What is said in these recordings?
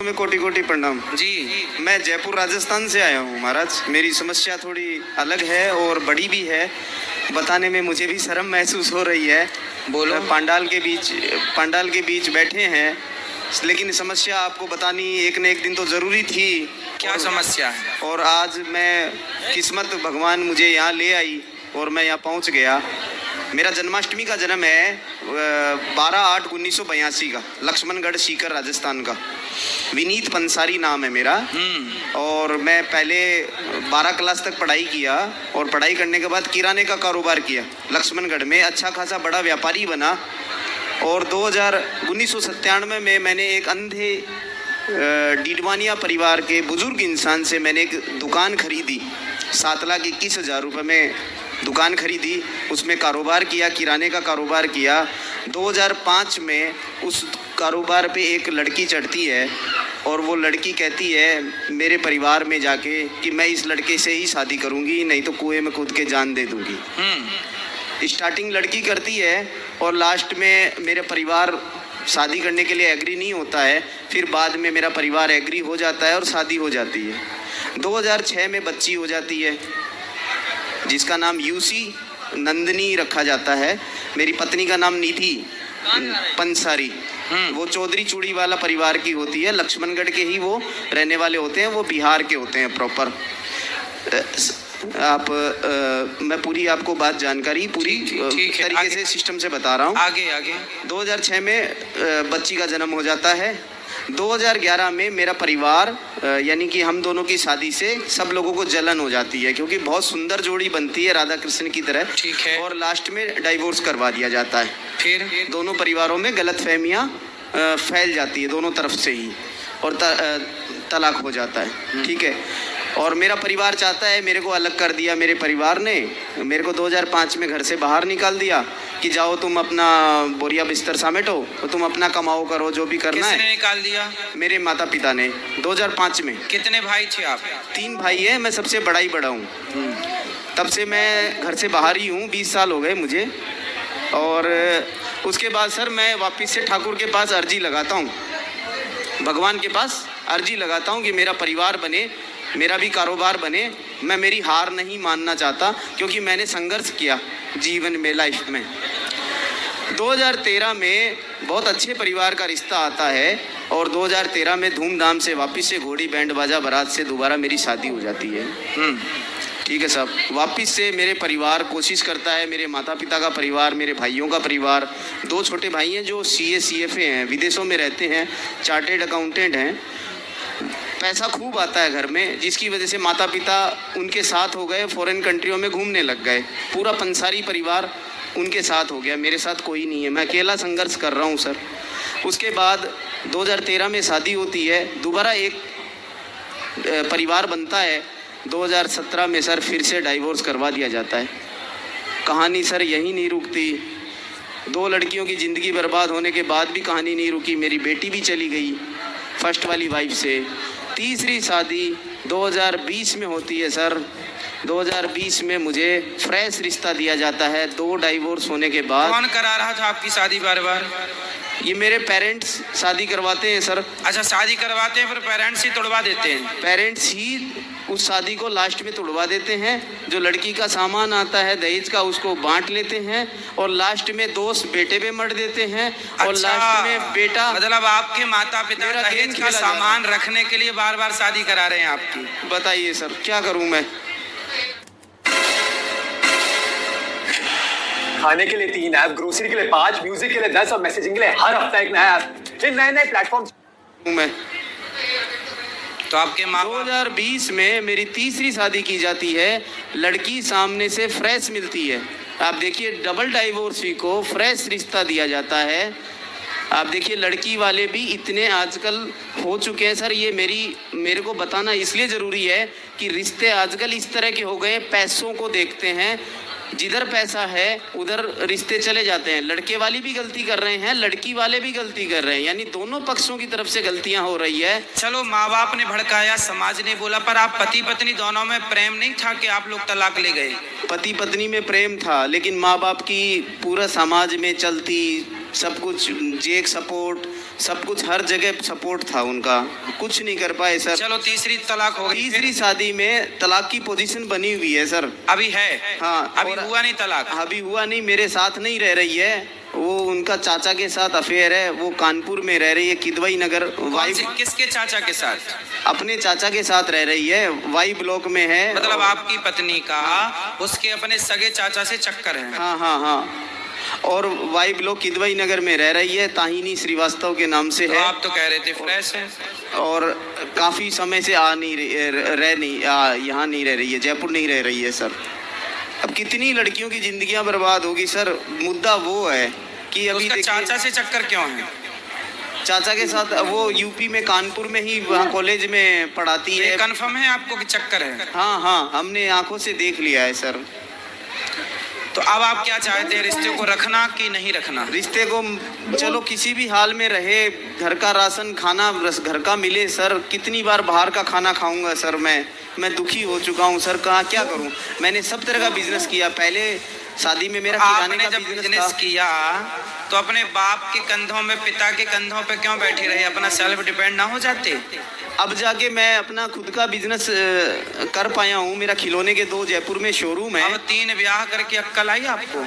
में कोटि कोटि प्रणाम जी। मैं जयपुर राजस्थान से आया हूँ महाराज। मेरी समस्या थोड़ी अलग है और बड़ी भी है। बताने में मुझे भी शर्म महसूस हो रही है। बोलो। पंडाल के बीच बैठे हैं, लेकिन समस्या आपको बतानी एक न एक दिन तो ज़रूरी थी। क्या समस्या है? और आज मैं किस्मत भगवान मुझे यहाँ ले आई और मैं यहाँ पहुँच गया। मेरा जन्माष्टमी का जन्म है 12/8/1982 का, लक्ष्मणगढ़ सीकर राजस्थान का। विनीत पंसारी नाम है मेरा। और मैं पहले 12 क्लास तक पढ़ाई किया और पढ़ाई करने के बाद किराने का कारोबार किया लक्ष्मणगढ़ में। अच्छा खासा बड़ा व्यापारी बना। और 1997 में मैंने एक अंधे डीडवानिया परिवार के बुजुर्ग इंसान से मैंने एक दुकान खरीदी। 7,21,000 रुपये में दुकान खरीदी, उसमें कारोबार किया, किराने का कारोबार किया। 2005 में उस कारोबार पे एक लड़की चढ़ती है और वो लड़की कहती है मेरे परिवार में जाके कि मैं इस लड़के से ही शादी करूँगी, नहीं तो कुएं में कूद के जान दे दूँगी। स्टार्टिंग लड़की करती है और लास्ट में मेरे परिवार शादी करने के लिए एग्री नहीं होता है। फिर बाद में मेरा परिवार एग्री हो जाता है और शादी हो जाती है। 2006 में बच्ची हो जाती है जिसका नाम यूसी नंदनी रखा जाता है। मेरी पत्नी का नाम निधि पंसारी। वो चौधरी चूड़ी वाला परिवार की होती है, लक्ष्मणगढ़ के ही वो रहने वाले होते हैं, वो बिहार के होते हैं प्रॉपर। मैं पूरी आपको बात जानकारी पूरी तरीके से सिस्टम से बता रहा हूँ। आगे 2006 में बच्ची का जन्म हो जाता है। 2011 में मेरा परिवार यानी कि हम दोनों की शादी से सब लोगों को जलन हो जाती है, क्योंकि बहुत सुंदर जोड़ी बनती है राधा कृष्ण की तरह। ठीक है। और लास्ट में डाइवोर्स करवा दिया जाता है। फिर दोनों परिवारों में गलतफहमियां फैल जाती है दोनों तरफ से ही, और तलाक हो जाता है। ठीक है। और मेरा परिवार चाहता है, मेरे को अलग कर दिया मेरे परिवार ने। मेरे को 2005 में घर से बाहर निकाल दिया कि जाओ तुम अपना बोरिया बिस्तर समेटो, तो तुम अपना कमाओ करो जो भी करना है। किसने निकाल दिया? मेरे माता पिता ने 2005 में। कितने भाई थे आप? 3 भाई हैं, मैं सबसे बड़ा ही बड़ा हूँ। तब से मैं घर से बाहर ही हूँ, 20 साल हो गए मुझे। और उसके बाद सर मैं वापस से ठाकुर के पास अर्जी लगाता हूँ, भगवान के पास अर्जी लगाता हूँ कि मेरा परिवार बने, मेरा भी कारोबार बने। मैं मेरी हार नहीं मानना चाहता, क्योंकि मैंने संघर्ष किया जीवन में, लाइफ में। 2013 में बहुत अच्छे परिवार का रिश्ता आता है और 2013 में धूमधाम से वापस से घोड़ी बैंड बाजा बारात से दोबारा मेरी शादी हो जाती है। ठीक है साहब। वापस से मेरे परिवार कोशिश करता है, मेरे माता पिता का परिवार, मेरे भाइयों का परिवार। 2 छोटे भाई हैं जो CA CFA हैं, विदेशों में रहते हैं, चार्टेड अकाउंटेंट हैं। पैसा खूब आता है घर में, जिसकी वजह से माता पिता उनके साथ हो गए, फॉरेन कंट्रियों में घूमने लग गए। पूरा पंसारी परिवार उनके साथ हो गया, मेरे साथ कोई नहीं है। मैं अकेला संघर्ष कर रहा हूँ सर। उसके बाद 2013 में शादी होती है, दोबारा एक परिवार बनता है। 2017 में सर फिर से डाइवोर्स करवा दिया जाता है। कहानी सर यहीं नहीं रुकती। 2 लड़कियों की ज़िंदगी बर्बाद होने के बाद भी कहानी नहीं रुकी। मेरी बेटी भी चली गई फर्स्ट वाली वाइफ से। तीसरी शादी 2020 में होती है सर। 2020 में मुझे फ्रेश रिश्ता दिया जाता है 2 डाइवोर्स होने के बाद। कौन करा रहा था आपकी शादी बार बार? ये मेरे पेरेंट्स शादी करवाते हैं सर। अच्छा, शादी करवाते हैं पर पेरेंट्स ही तोड़वा देते हैं? पेरेंट्स ही उस शादी को लास्ट में तोड़वा देते हैं। जो लड़की का सामान आता है दहेज का, उसको बांट लेते हैं और लास्ट में दोस्त बेटे पे मर देते हैं। और अच्छा, लास्ट में बेटा, मतलब आपके माता पिता मेरा दहेज दिन का खेला सामान रखने के लिए बार बार शादी करा रहे हैं आपकी। बताइए सर क्या करूं मैं। खाने के लिए 3 ऐप, ग्रोसरी के लिए 5, म्यूजिक के लिए 10 और मैसेजिंग के लिए हर हफ्ता एक नया ऐप। इन नए प्लेटफॉर्म मैं तो आपके माँ 2020 में मेरी तीसरी शादी की जाती है। लड़की सामने से फ्रेश मिलती है। आप देखिए, डबल डाइवोर्सी को फ्रेश रिश्ता दिया जाता है। आप देखिए, लड़की वाले भी इतने आजकल हो चुके हैं सर। ये मेरे को बताना इसलिए ज़रूरी है कि रिश्ते आजकल इस तरह के हो गए, पैसों को देखते हैं। जिधर पैसा है उधर रिश्ते चले जाते हैं। लड़के वाली भी गलती कर रहे हैं, लड़की वाले भी गलती कर रहे हैं, यानी दोनों पक्षों की तरफ से गलतियां हो रही है। चलो, माँ बाप ने भड़काया, समाज ने बोला, पर आप पति पत्नी दोनों में प्रेम नहीं था कि आप लोग तलाक ले गए? पति पत्नी में प्रेम था, लेकिन माँ बाप की पूरा समाज में चलती सब कुछ जेक सपोर्ट सब कुछ हर जगह सपोर्ट था उनका, कुछ नहीं कर पाए सर। चलो तीसरी तलाक हो गई, तीसरी शादी में तलाक की पोजीशन बनी हुई है सर। अभी है? हाँ, अभी और हुआ नहीं तलाक? अभी हुआ नहीं, मेरे साथ नहीं रह रही है वो, उनका चाचा के साथ अफेयर है, वो कानपुर में रह रही है, किदवई नगर। वाई किसके चाचा के साथ? अपने चाचा के साथ रह रही है, वाई ब्लॉक में है। मतलब आपकी पत्नी का उसके अपने सगे चाचा से चक्कर है? हाँ हाँ हाँ, और वाई ब्लॉक किदवई नगर में रह रही है, ताहिनी श्रीवास्तव के नाम से तो है। आप तो कह रहे थे फ्रेश है। और काफी समय से यहाँ नहीं रह रही है, जयपुर नहीं रह रही है सर। अब कितनी लड़कियों की जिंदगियां बर्बाद होगी सर। मुद्दा वो है कि तो अभी उसका देखिए, चाचा से चक्कर क्यों है? चाचा के साथ वो यूपी में कानपुर में ही वहाँ कॉलेज में पढ़ाती ये है। कंफर्म है आपको कि चक्कर है? हाँ हाँ, हमने आंखों से देख लिया है सर। तो अब आप क्या चाहते हैं, रिश्ते को रखना कि नहीं रखना? रिश्ते को चलो किसी भी हाल में रहे, घर का राशन खाना घर का मिले सर। कितनी बार बाहर का खाना खाऊंगा सर, मैं दुखी हो चुका हूँ सर। कहाँ क्या करूँ, मैंने सब तरह का बिजनेस किया। पहले शादी में मेरा किराने आपने का जब बिजनेस बिजनेस था। किया तो अपने बाप के कंधों में, पिता के कंधों पे क्यों बैठे रहे? अपना सेल्फ डिपेंड ना हो जाते? अब जाके मैं अपना खुद का बिजनेस कर पाया हूँ। मेरा खिलौने के 2 जयपुर में शोरूम है। अब 3 ब्याह करके अक्कल आई आपको?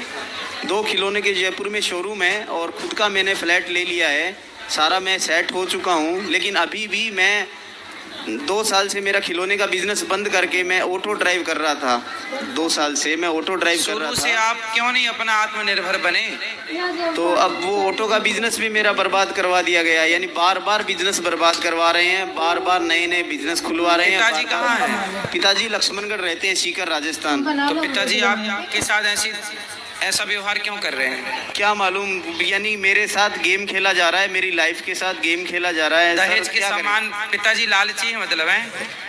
2 खिलौने के जयपुर में शोरूम है और खुद का मैंने फ्लैट ले लिया है। सारा मैं सेट हो चुका हूँ, लेकिन अभी भी मैं 2 साल से मेरा खिलौने का बिजनेस बंद करके मैं ऑटो ड्राइव कर रहा था। 2 साल से मैं ऑटो ड्राइव कर रहा शुरू से था। आप क्यों नहीं अपना आत्मनिर्भर बने? तो अब वो ऑटो का बिजनेस भी मेरा बर्बाद करवा दिया गया। यानी बार बार बिजनेस बर्बाद करवा रहे हैं, बार बार नए नए बिजनेस खुलवा रहे हैं। पिताजी कहाँ हैं? पिताजी लक्ष्मणगढ़ रहते हैं, सीकर राजस्थान। तो पिताजी आपके साथ ऐसा व्यवहार क्यों कर रहे हैं? क्या मालूम, यानी मेरे साथ गेम खेला जा रहा है, मेरी लाइफ के साथ गेम खेला जा रहा है। दहेज सर, के क्या करें? सामान पिताजी लालची है मतलब है?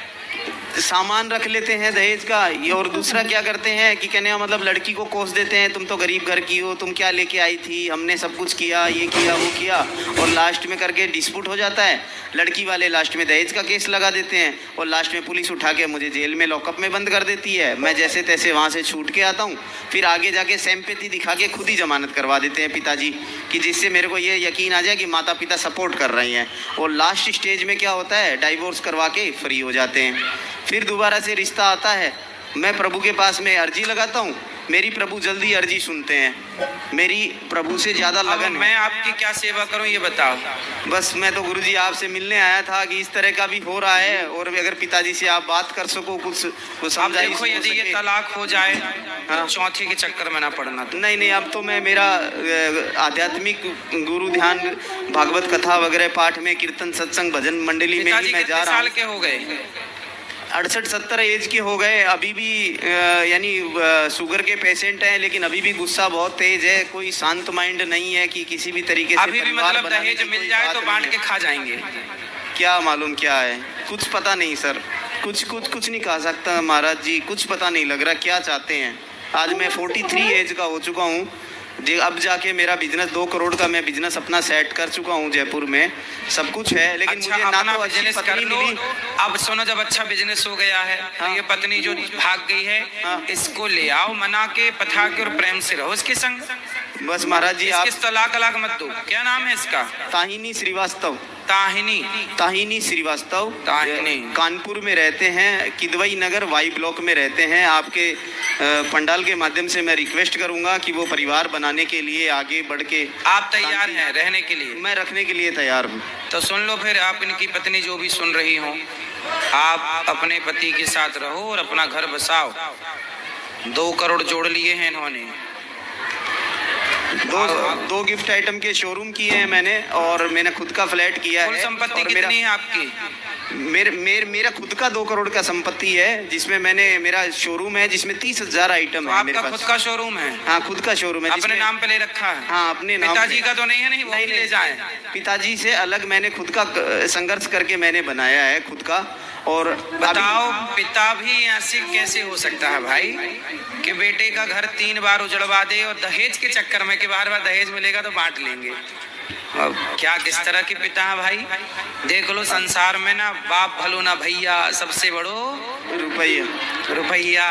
सामान रख लेते हैं दहेज का। ये और दूसरा क्या करते हैं कि कहने का मतलब लड़की को कोस देते हैं, तुम तो गरीब घर की हो, तुम क्या लेके आई थी, हमने सब कुछ किया, ये किया वो किया, और लास्ट में करके डिस्प्यूट हो जाता है। लड़की वाले लास्ट में दहेज का केस लगा देते हैं और लास्ट में पुलिस उठा के मुझे जेल में लॉकअप में बंद कर देती है। मैं जैसे तैसे वहाँ से छूट के आता हूँ, फिर आगे जाके सिंपैथी दिखा के खुद ही जमानत करवा देते हैं पिताजी, कि जिससे मेरे को ये यकीन आ जाए कि माता पिता सपोर्ट कर रहे हैं। और लास्ट स्टेज में क्या होता है, डाइवोर्स करवा के फ्री हो जाते हैं। फिर दोबारा से रिश्ता आता है, मैं प्रभु के पास में अर्जी लगाता हूँ, मेरी प्रभु जल्दी अर्जी सुनते हैं। मेरी प्रभु से ज़्यादा अब लगन मैं है। आपकी क्या सेवा करूं ये बताओ? बस मैं तो गुरुजी आपसे मिलने आया था कि इस तरह का भी हो रहा है, और अगर पिताजी से आप बात कर सको, कुछ अब समझाइश देखो हो यदि ये सके। तलाक हो जाए हाँ। तो चौथे के चक्कर में ना पड़ना। तो नहीं नहीं, अब तो मैं मेरा आध्यात्मिक गुरु ध्यान, भागवत कथा वगैरह पाठ में, कीर्तन सत्संग भजन मंडली में पिताजी ही मैं जा कितने रहा साल हूँ। के हो गए? 68-70 एज के हो गए। अभी भी यानी शुगर के पेशेंट हैं, लेकिन अभी भी गुस्सा बहुत तेज है। कोई शांत माइंड नहीं है कि किसी भी तरीके से अभी भी परिवार मतलब बनाने दहेज की मिल कोई जाए बात तो नहीं बांट है। के खा जाएंगे? क्या मालूम क्या है, कुछ पता नहीं सर। कुछ नहीं कह सकता महाराज जी, कुछ पता नहीं लग रहा क्या चाहते हैं। आज मैं 43 एज का हो चुका हूँ जी। अब जाके मेरा बिजनेस 2 करोड़ का मैं बिजनेस अपना सेट कर चुका हूँ जयपुर में, सब कुछ है, लेकिन अच्छा, मुझे ना अपना तो अच्छी बिजनेस कर पत्नी लो। मिली। अब सुनो, जब अच्छा बिजनेस हो गया है तो हाँ। ये पत्नी जो भाग गई है, हाँ। इसको ले आओ, मना के पथा के और प्रेम से रहो इसके संग। बस महाराज जी, आप इसके तलाक मत दो। क्या नाम है इसका? ताहिनी श्रीवास्तव। ताहिनी। ताहिनी श्रीवास्तव ताहिनी। कानपुर में रहते हैं, किदवई नगर वाई ब्लॉक में रहते हैं। आपके पंडाल के माध्यम से मैं रिक्वेस्ट करूंगा कि वो परिवार बनाने के लिए आगे बढ़ के। आप तैयार हैं रहने के लिए? मैं रखने के लिए तैयार हूँ। तो सुन लो फिर, आप इनकी पत्नी जो भी सुन रही हो, आप अपने पति के साथ रहो और अपना घर बसाओ। 2 करोड़ जोड़ लिए हैं इन्होंने। दो गिफ्ट आइटम के शोरूम किए हैं मैंने, और मैंने खुद का फ्लैट किया कुल है। संपत्ति और कितनी है आपकी? मेरा खुद का 2 करोड़ का संपत्ति है, जिसमें मेरा शोरूम है जिसमें 30,000 आइटम तो है मेरे आपका पास। खुद का शोरूम है? हाँ, खुद का शोरूम है। अपने जिसमें- नाम पे ले रखा है? हाँ, अपने नाम पिताजी पे। का तो नहीं है? नहीं, वो भी ले जाए। पिताजी से अलग मैंने खुद का संघर्ष करके मैंने बनाया है खुद का। और बताओ, पिता भी ऐसे कैसे हो सकता है भाई कि बेटे का घर 3 बार उजड़वा दे और दहेज के चक्कर में कि बार बार दहेज मिलेगा तो बांट लेंगे? अब क्या किस तरह के पिता हैं भाई? देख लो, संसार में ना बाप भलो ना भैया, सबसे बड़ो रुपया। रुपया।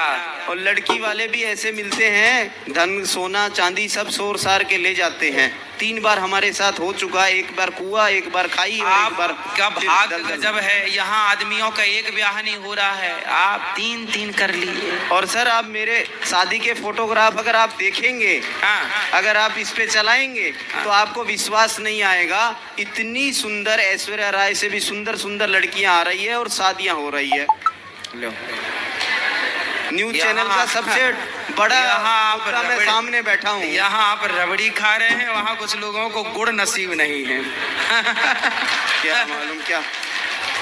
और लड़की वाले भी ऐसे मिलते हैं, धन सोना चांदी सब सोर सार के ले जाते हैं। 3 बार हमारे साथ हो चुका है, एक बार कुआ, एक बार खाई और एक बार आपका भाग गजब है, यहाँ आदमियों का एक ब्याह नहीं हो रहा है, आप 3 कर लिए। और सर आप मेरे शादी के फोटोग्राफ अगर आप देखेंगे, हाँ, अगर आप इस पे चलाएंगे तो आपको विश्वास नहीं आएगा, इतनी सुंदर ऐश्वर्या राय से भी सुंदर सुंदर लड़कियां आ रही है और शादियां हो रही है। लो न्यूज चैनल का सबसे बड़ा यहाँ मुद्दा मैं सामने बैठा हूँ। यहाँ आप रबड़ी खा रहे हैं, वहाँ कुछ लोगों को गुड़ नसीब नहीं है। क्या मालूम क्या।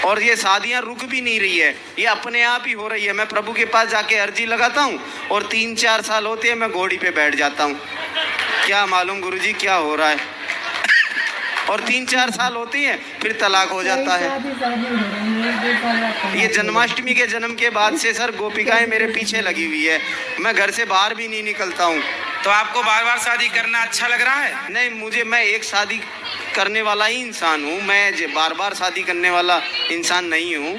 और ये शादियां रुक भी नहीं रही है, ये अपने आप ही हो रही है। मैं प्रभु के पास जाके अर्जी लगाता हूँ और 3-4 साल होते हैं मैं घोड़ी पे बैठ जाता हूँ। क्या मालूम गुरुजी क्या हो रहा है। और 3-4 साल होती हैं फिर तलाक हो जाता है। ये जन्माष्टमी के जन्म के बाद से सर गोपिकाएं मेरे पीछे लगी हुई है, मैं घर से बाहर भी नहीं निकलता हूँ। तो आपको बार बार शादी करना अच्छा लग रहा है? नहीं, मैं एक शादी करने वाला ही इंसान हूँ, मैं बार बार शादी करने वाला इंसान नहीं हूँ।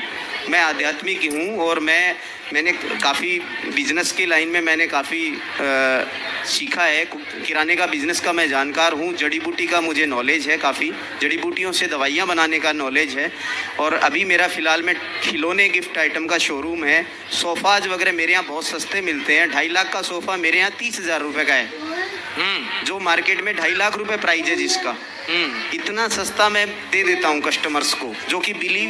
मैं आध्यात्मिक हूँ और मैंने काफ़ी बिजनेस की लाइन में मैंने काफ़ी सीखा है। किराने का बिजनेस का मैं जानकार हूँ, जड़ी बूटी का मुझे नॉलेज है, काफ़ी जड़ी बूटियों से दवाइयाँ बनाने का नॉलेज है। और अभी मेरा फ़िलहाल में खिलौने गिफ्ट आइटम का शोरूम है। सोफ़ाज वगैरह मेरे यहाँ बहुत सस्ते मिलते हैं। 2.5 लाख का सोफ़ा मेरे यहाँ 30,000 रुपये का है, जो मार्केट में 2.5 लाख रुपये प्राइस है जिसका। इतना सस्ता मैं दे देता हूँ कस्टमर्स को, जो कि बिलीव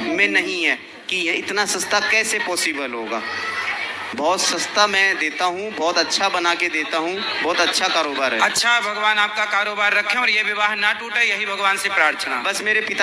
में नहीं है कि ये इतना सस्ता कैसे पॉसिबल होगा। बहुत सस्ता मैं देता हूँ, बहुत अच्छा बना के देता हूँ, बहुत अच्छा कारोबार है। अच्छा, भगवान आपका कारोबार रखे और ये विवाह ना टूटे, यही भगवान से प्रार्थना। बस मेरे पिता